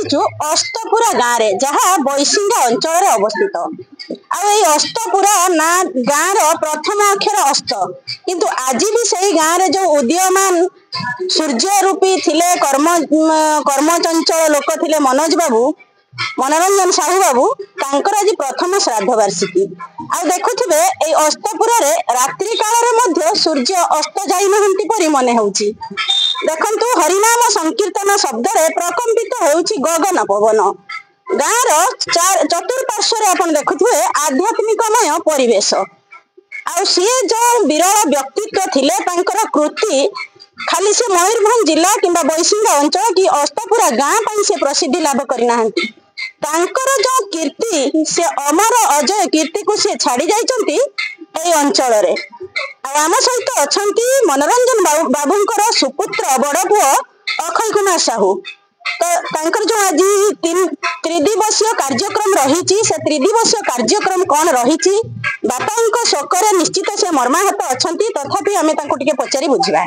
बसिचु अस्तपुरा गाँव रे जहाँ बैसिंगा अंचल अवस्थित अस्तपुरा ना गाँव रो प्रथम अक्षर अस्त किंतु आज भी सही गाँव रे जो उदीयमान सूर्य रूपी थिले कर्मचंचल लोक थिले मनोज बाबू मनोरंजन साहू बाबू तांकर आज प्रथम श्राद्ध वार्षिकी आ देखुथिबे ए अस्तपुरा रे रात्रि काल रे मध्य सूर्य अस्त जाई नहंती परि मने होउची देखंतु हरिनाम संकीर्तन शब्द रे प्रकंपित होउची गगन पवन गाँव रो चतुर्पार्श्व अपन देखुथिबे आध्यात्मिकमय परिवेश आ सी जो विरल व्यक्तित्व थिले तांकर कृति खाली से मयूरभंज जिला किंबा बैसिंगा अंचल कि अस्तपुरा गाँव पर से प्रसिद्धि लाभ करना तांकर जो कीर्ति से अमर अजय कीर्ति को से छाड़ी जाइछंती ए अंचल रे आम सहित अछंती मनोरंजन बाबूंकर सुपुत्र बड़ पुओ अक्षय कुमार साहू तो तांकर जो आज त्रिदिवसीय कार्यक्रम रही से त्रिदिवसीय कार्यक्रम कौन रही बापा शोकर निश्चित से मर्माहत अछंती तथापि आमे तांको टिके पचारि बुझिबा।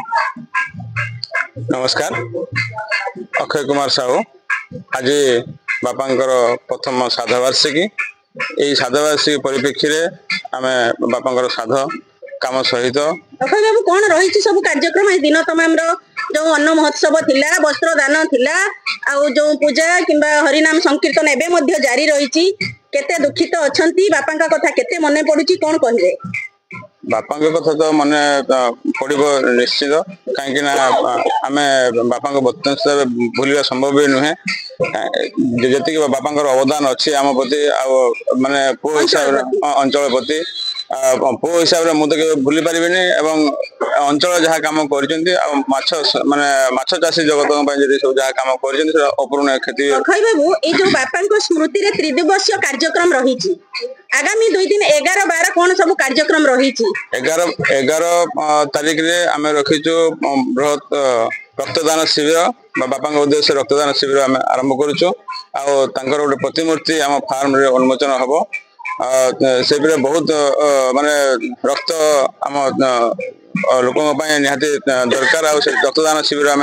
नमस्कार अक्षय कुमार साहू आज बापांकर प्रथम श्राद्ध वार्षिकी यही श्राद्ध वार्षिकी परिप्रेक्षी आम बापांकर श्राद्ध काम सहित अक्षय बाबू कौन रही सब कार्यक्रम दिन तमाम जो अन्न महोत्सव थिला वस्त्र दान थिला आ जो पूजा किंबा हरिनाम संकीर्तन एबे मध्य जारी रही केते दुखित अछंती बापांका कथा केते मने पडुची कोन कहिबे? बापा कथा तो मन पड़ो निश्चित कहीं आम बापा बर्तमान भूलवा संभव भी नुहे जी बापा अवदान अच्छी आम प्रति माने पु हिसाब अंचल प्रति पु हिसाब से मुझे भूली पारि अंचल जहाँ कम कर माछ चाषी जगत सब जहाँ कम कर अपूर्ण क्षति जो बापा स्मृति त्रिदिवसीय कार्यक्रम रही आगामी 2 दिन 11-12 कौन सब कार्यक्रम रही 11 तारीख रे आम रखीचु बृहत रक्तदान शिविर बापा उद्देश्य रक्तदान शिविर आम आरंभ करुचु गोटे प्रतिमूर्ति आम फार्म रे उन्मोचन हम से बहुत माने रक्त आम लोक निहाती दरकार रक्तदान शिविर आम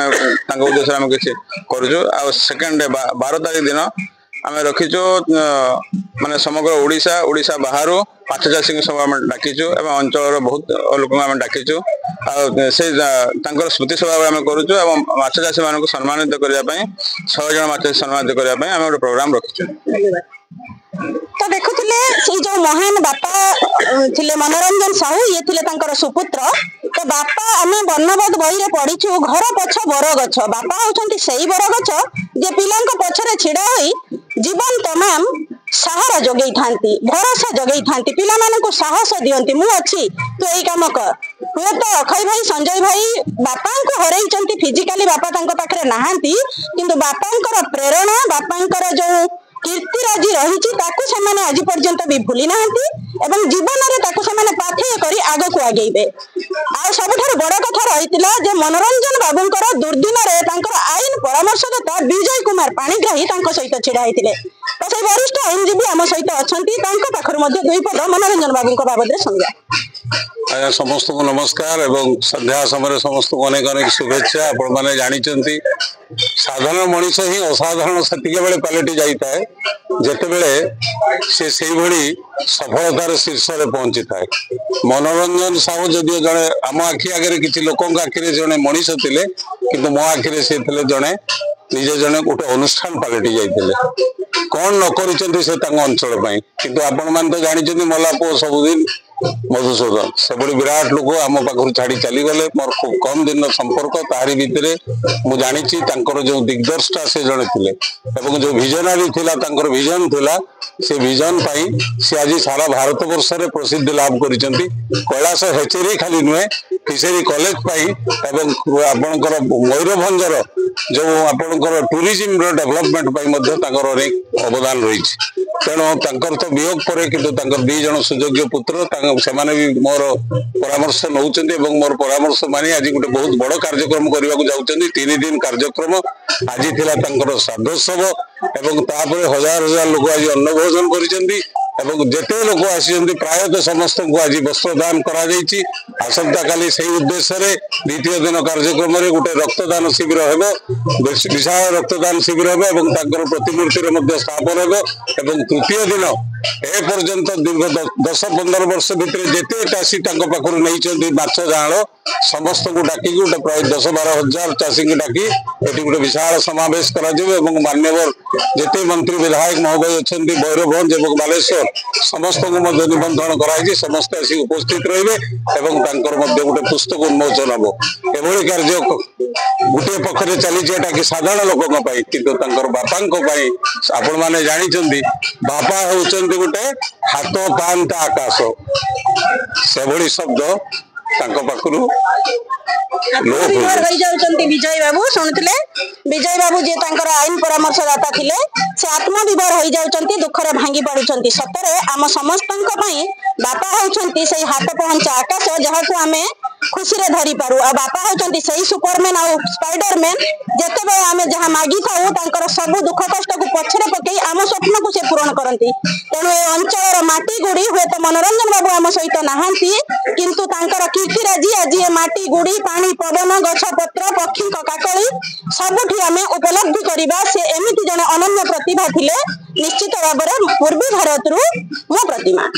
उद्देश्य आम किसी करुचु सेकेंड 12 तारीख दिन आम रखीचु माने समग्र ओडिशा बाहर माछ चाषी सब आम डाकिचु एवं अंचल बहुत लोक आम डाकिचु से स्मृति सभा आम करुचु एवं माछ चाषी मान सम्मानित करने 6 जन माछ सम्मानित करने आम गोटे प्रोग्राम रखीचु। तो देखुले जो महान बापा थिले मनोरंजन साहू ये थिले तांकर सुपुत्र तो बापा आम वर्णबोध बही रे पढ़ीचु घर पछ बर गछ बापा होचंती सेही बर गछ जे पिलांक पछरे छिड़ा होई जीवन तमाम सहारा जगई थांती भरोसा जगई थांती पिला मानकु साहस दियंती मु अछि तू एई काम कर हुए तो अक्षय भाई संजय भाई बापा को हरैचंती फिजिकली बापा तांको पाखरे नाहांती किंतु बापांकर प्रेरणा बापांकर जो कीर्तिराजी रही आज पर्यंत भी भूली ना जीवन में पाथेय कर आग को आगेबे सब बड़ कथा रही मनोरंजन बाबूंकर दुर्दिन आईन परामर्शदाता विजय कुमार पाणिग्राही सहित छिड़ा होते तो से वरिष्ठ आईनजीवी आम सहित अच्छा पाखर 2 पद मनोरंजन बाबू बाबद आज्ञा समस्त को नमस्कार एवं संध्या समय समस्त को अनेक अनेक शुभेच्छा। आपण मैंने जानते साधारण मनीष ही असाधारण से बेले पलटि जाए जिते से सफलतार शीर्ष में पहुंची थाए। मनोरंजन साहू जदि जड़े आम आखि आगे किसी लोक आखिरे जड़े मनीष थे कि मो आखिरे से जड़े निजे जड़े गोटे अनुष्ठान पलटि जाते कौन न कर अंचल किंतु आपण मैंने तो जानते मला पुओ सबुदिन मधुसूदन से बड़ी विराट लोक आम पाखर छाड़ी चली गले मोर खूब कम दिन संपर्क तारी भितर मु जानी जो दिग्दर्शा से जड़े थे जो विजनरी थिला विजन थिला से विजन पाई सी आज सारा भारत वर्ष रे प्रसिद्धि लाभ करिसेंती। कैलाश हेचेरी खाली नुहे फिशरी कॉलेज पाई आपणकर मयूरभंजर जो आपणकर टूरिज्म डेवलपमेंट पाई मध्य अनेक अवदान रही तेणु तो वियोग पर किंतु 2 जन सुयोग्य पुत्र से भी मोर परामर्श नौ मोर परामर्श मानी आज गोटे बहुत बड़ कार्यक्रम करने को जाऊँ 3 दिन कार्यक्रम आज थिला श्राद्धोत्सव एवं तापर 1000 लोक आज अन्न भोजन कर एवं जेते लोक आसी प्रायतः समस्त को आज वस्त्रदान करा जायछि। आसंता काली से उद्देश्य रे द्वितीय दिन कार्यक्रम रे गोटे रक्तदान शिविर हेबो, विशाल रक्तदान शिविर हेबो एवं ताकर प्रतिमूर्ति रे मध्ये स्थापन हेबो एवं तृतीय दिन ए पर्यंत दीर्घ 10-15 वर्ष भितर जेते चाषी पाखर नहीं माछ जाल समस्त को डाकी गोटे प्राय 10-12 हजार चाषी को डाकी ये गोटे विशाल समावेश करा मान्यवर जेते मंत्री विधायक महोदय अच्छा भैरवगंज और बालेश्वर समस्त को निबंधन कराई समस्त आसी उपस्थित रही गोटे पुस्तक उन्मोचन हम एभली कार्य गोटे पक्षरे चली कि साधारण लोक किंतु बापा आपण मैंने जानी बापा होती गोटे हाथ पांता आकाश से भली शब्द पाखु विजय बाबू शुणुले विजय बाबू जी आईन परामर्शदाता थिले से आत्मविभोर हो जाउछंती दुखरे भांगी पड़ुछंती। सतरे आम समस्तन बापा होउछंती से हाथ पहुंचा आकाश जहाँ को आमे खुशी रे धरी पारू आ बापा होउछंती से सुपरमैन आ स्पाइडरमैन जेते बे आमे जहाँ मागी थाउ तांकर सब दुख कष्ट को पछरे पकई आम स्वप्न को से पूर्ण करंती। तेणु ए अंचल माटी गुड़ी हुए तो मनोरंजन बाबू आम सहित नहांती किंतु तांकर किकिराजी आज ए माटी गुड़ी पानी पवन गछ पत्र पक्षी काकली सबुठी आमे उपलब्धि करिबा से एमिति जने अनन्य प्रतिभा थिले निश्चित भाव पूर्वी भारत रु मो प्रतिमा।